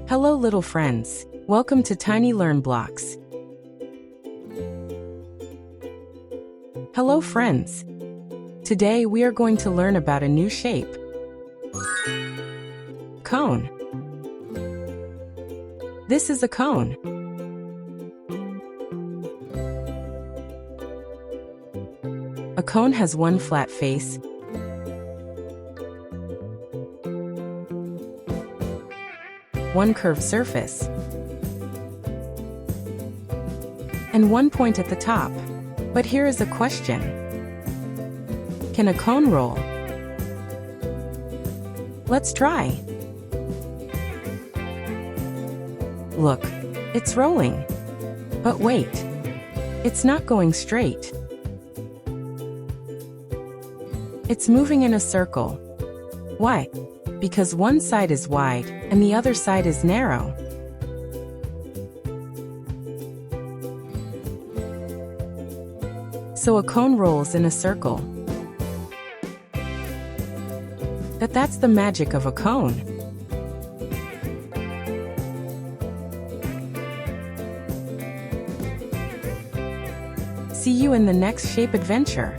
Hello little friends. Welcome to Tiny Learn Blocks. Hello friends. Today we are going to learn about a new shape. Cone. This is a cone. A cone has one flat face, one curved surface, and one point at the top. But here is a question. Can a cone roll? Let's try. Look, it's rolling. But wait, it's not going straight. It's moving in a circle. Why? Because one side is wide and the other side is narrow. So a cone rolls in a circle. That's the magic of a cone. See you in the next shape adventure.